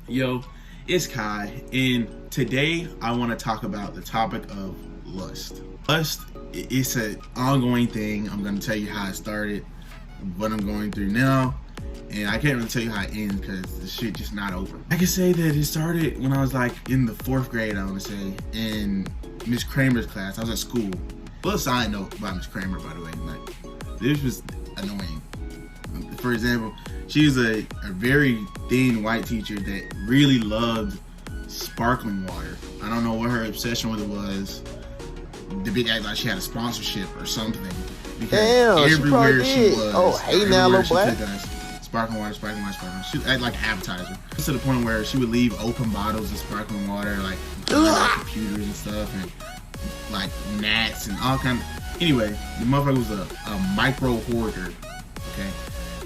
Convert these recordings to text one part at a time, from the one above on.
Yo, it's Kai, and today I want to talk about the topic of lust. Lust, it's an ongoing thing. I'm going to tell you how it started, what I'm going through now, and I can't really tell you how it ends because the shit just not over. I can say that it started when I was like in the 4th grade, I want to say, in Miss Kramer's class. I was at school. A little side note about Miss Kramer, by the way. Like, this was annoying. For example, she was a very thin white teacher that really loved sparkling water. I don't know what her obsession with it was. The big act like she had a sponsorship or something. Because Damn, everywhere she was, oh, hey now, little black. Sparkling water, sparkling water, sparkling water. She act like an advertiser. To the point where she would leave open bottles of sparkling water, like on computers and stuff, and like gnats and all kind of. Anyway, the motherfucker was a micro hoarder. Okay.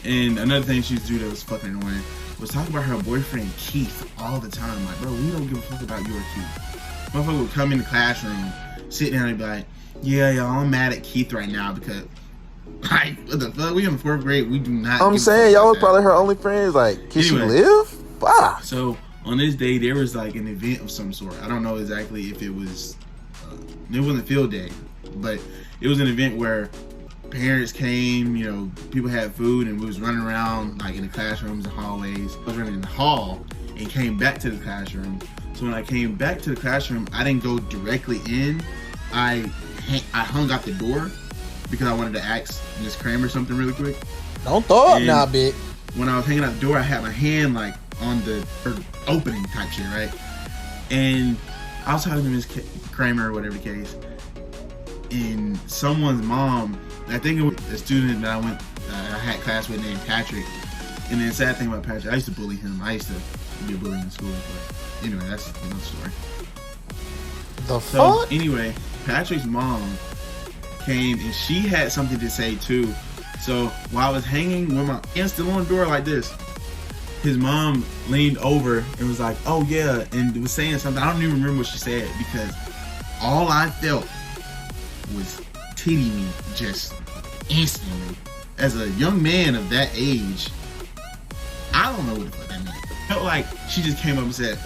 And another thing she used to do that was fucking annoying was talk about her boyfriend Keith all the time. Like, bro, we don't give a fuck about your Keith. Motherfucker would come in the classroom, sit down and be like, yeah, y'all, I'm mad at Keith right now because, like, what the fuck? We in the 4th grade, we do not. I'm saying, y'all was probably her only friends. Like, can she live? Fuck. So, on this day, there was like an event of some sort. I don't know exactly if it was, it wasn't field day, but it was an event where parents came, you know, people had food, and we was running around like in the classrooms and hallways. I was running in the hall and came back to the classroom. So when I came back to the classroom, I didn't go directly in. I hung out the door because I wanted to ask Miss Kramer something really quick. Don't throw up now, bitch. When I was hanging out the door, I had my hand like on the opening type shit, right? And I was talking to Miss Kramer or whatever the case, and someone's mom, I think it was a student that I had class with named Patrick. And then the sad thing about Patrick, I used to bully him. I used to be a bully in school, but anyway, that's another story. So anyway, Patrick's mom came and she had something to say too. So while I was hanging with my hand still on the door like this, his mom leaned over and was like, oh yeah, and was saying something. I don't even remember what she said because all I felt was titty me just instantly. As a young man of that age, I don't know what the fuck that meant. Felt like she just came up and said,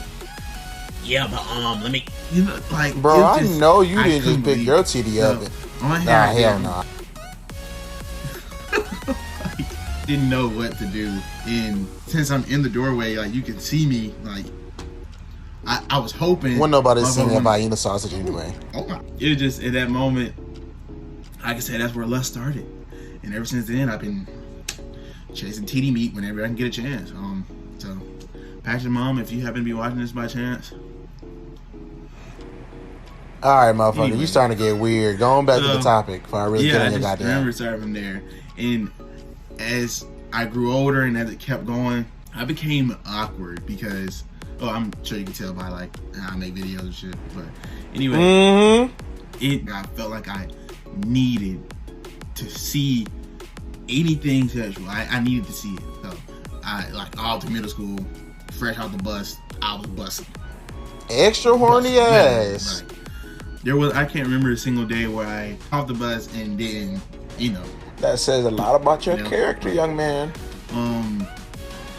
yeah, but let me, you know, like, bro, I know you didn't just pick your titty up. Nah, hell no. Like, didn't know what to do, and since I'm in the doorway, like, you can see me, like, I was hoping. Wasn't nobody seeing if I eat a sausage anyway. It was just at that moment, I can say that's where lust started, and ever since then I've been chasing titty meat whenever I can get a chance. So Patrick, mom, if you happen to be watching this by chance. All right, motherfucker, anyway, you starting to get weird. Going back to the topic before I really get on your goddamn. I remember starting from there, and as I grew older and as it kept going, I became awkward because, oh, I'm sure you can tell by like how I make videos and shit. But anyway, I felt like I needed to see anything sexual. I needed to see it. So I, like, all through middle school, fresh out the bus, I was busting. Extra horny ass. Right. I can't remember a single day where I off the bus and didn't, you know. That says a lot about your character, young man.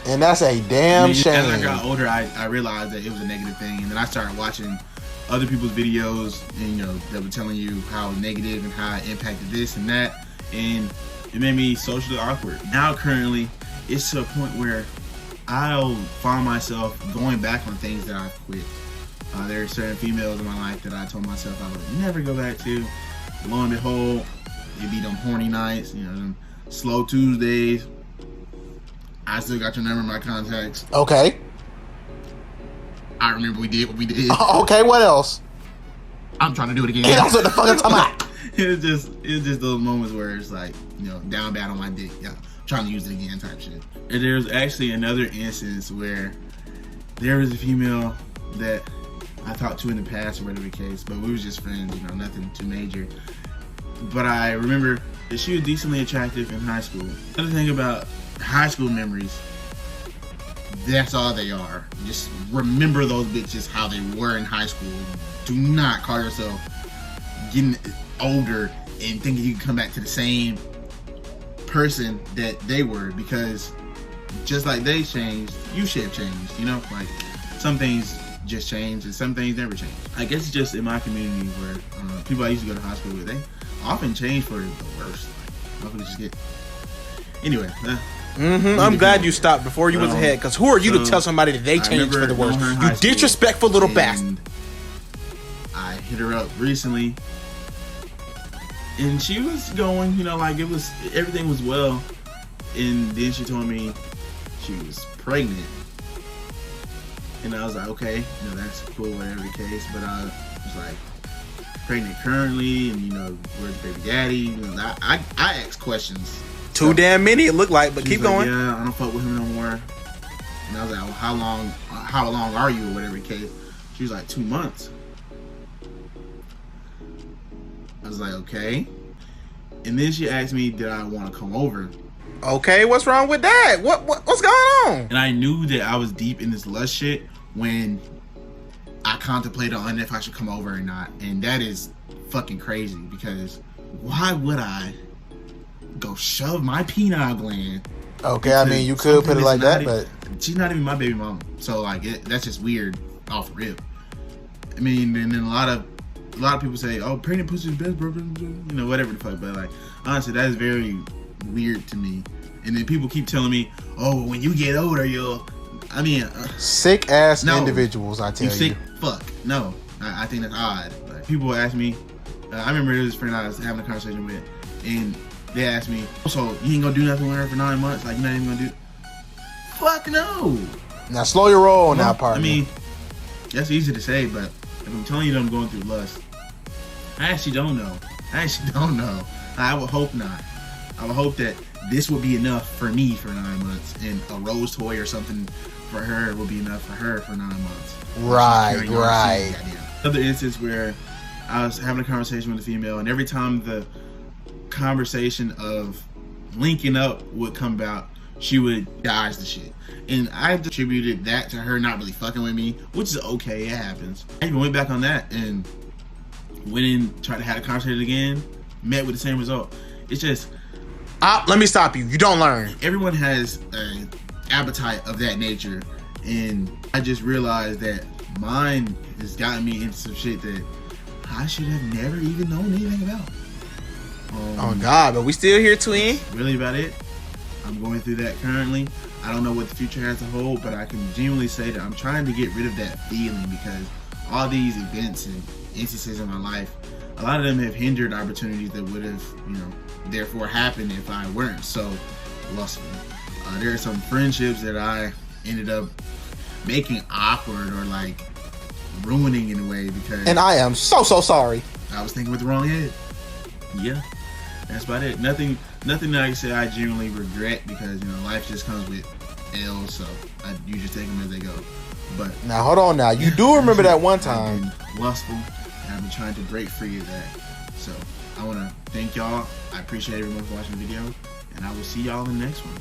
And that's a damn shame. As I got older, I realized that it was a negative thing, and then I started watching other people's videos, and, you know, that were telling you how negative and how it impacted this and that, and it made me socially awkward. Now, currently, it's to a point where I'll find myself going back on things that I've quit. There are certain females in my life that I told myself I would never go back to. Lo and behold, it be them horny nights, you know, them slow Tuesdays. I still got your number in my contacts. Okay. I remember we did what we did. Okay, what else? I'm trying to do it again. That's what the fuck I'm talking about. It's just those moments where it's like, you know, down bad on my dick, yeah, trying to use it again type shit. And there's actually another instance where there was a female that I talked to in the past or whatever the case, but we was just friends, you know, nothing too major. But I remember that she was decently attractive in high school. Another thing about high school memories, that's all they are. Just remember those bitches how they were in high school. Do not call yourself getting older and thinking you can come back to the same person that they were, because just like they changed, you should have changed. You know, like some things just change and some things never change. I guess it's just in my community where people I used to go to high school with, they often change for the worst. Like, people just get anyway. I'm glad you stopped before you was ahead, because who are you to tell somebody that they changed for the worst? You disrespectful little bastard. I hit her up recently, and she was going, you know, like everything was well, and then she told me she was pregnant, and I was like, okay, you know, that's cool, whatever the case, but I was like, pregnant currently, and you know, where's the baby daddy? You know, I asked questions. Too damn many, it looked like, but keep going. Yeah, I don't fuck with him no more. And I was like, well, how long are you, or whatever the case? She was like, 2 months. I was like, okay. And then she asked me, did I want to come over? Okay, what's wrong with that? What's going on? And I knew that I was deep in this lust shit when I contemplated on if I should come over or not. And that is fucking crazy, because why would I go shove my penile gland? Okay, I mean, you could put it like that, but she's not even my baby mama, so like that's just weird off rip. I mean, and then a lot of people say, "Oh, pregnant pussy is best, bro," you know, whatever the fuck. But like, honestly, that is very weird to me. And then people keep telling me, "Oh, when you get older, you'll." I mean, sick ass individuals. I tell you, sick fuck. No, I think that's odd. Like, people ask me. I remember there was a friend I was having a conversation with, and they asked me, so you ain't gonna do nothing with her for 9 months? Like, you're not even gonna do? Fuck no. Now slow your roll now, partner. I mean, that's easy to say, but if I'm telling you that I'm going through lust, I actually don't know. I would hope not. I would hope that this would be enough for me for 9 months, and a rose toy or something for her will be enough for her for 9 months. Right. Another instance where I was having a conversation with a female, and every time the conversation of linking up would come about, she would dodge the shit, and I attributed that to her not really fucking with me, which is okay, it happens. I even went back on that and went in, tried to have a conversation again, met with the same result. It's just let me stop you. You don't learn. Everyone has an appetite of that nature, and I just realized that mine has gotten me into some shit that I should have never even known anything about. Oh God, but we still here, twin. Really about it. I'm going through that currently. I don't know what the future has to hold, but I can genuinely say that I'm trying to get rid of that feeling, because all these events and instances in my life, a lot of them have hindered opportunities that would have, you know, therefore happened if I weren't so lustful. There are some friendships that I ended up making awkward or like ruining in a way, because and I am so sorry. I was thinking with the wrong head. Yeah, that's about it. Nothing that I can say I genuinely regret, because you know, life just comes with L's, so you just take them as they go. But now hold on, now you do remember that one time I've been lustful, and I've been trying to break free of that. So I want to thank y'all. I appreciate everyone for watching the video, and I will see y'all in the next one.